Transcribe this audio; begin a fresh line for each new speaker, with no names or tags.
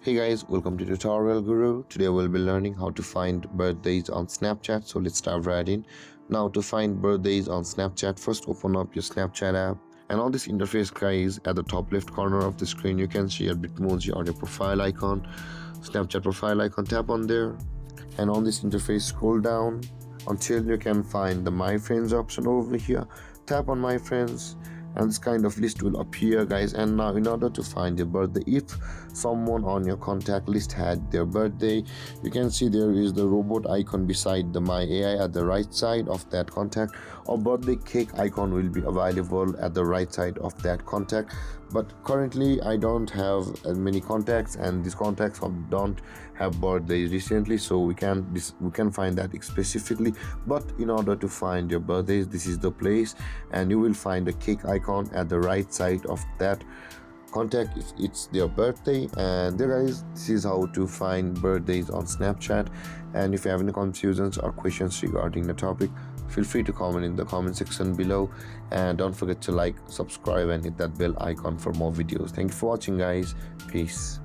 Hey guys, welcome to Tutorial Guru. Today we'll be learning how to find birthdays on Snapchat. So let's dive right in. Now to find birthdays on Snapchat, first open up your Snapchat app. And on this interface guys, at the top left corner of the screen, you can see a Bitmoji or your profile icon. Snapchat profile icon, tap on there. And on this interface, scroll down until you can find the My Friends option over here. Tap on My Friends and this kind of list will appear guys. And now in order to find your birthday, if someone on your contact list had their birthday, you can see there is the robot icon beside the My AI at the right side of that contact, or birthday cake icon will be available at the right side of that contact. But currently I don't have as many contacts, and these contacts don't have birthdays recently, so we can find that specifically. But in order to find your birthdays, this is the place, and you will find a cake icon at the right side of that contact if it's their birthday. And there guys, this is how to find birthdays on Snapchat. And if you have any confusions or questions regarding the topic, feel free to comment in the comment section below, and don't forget to like, subscribe and hit that bell icon for more videos. Thank you for watching guys. Peace.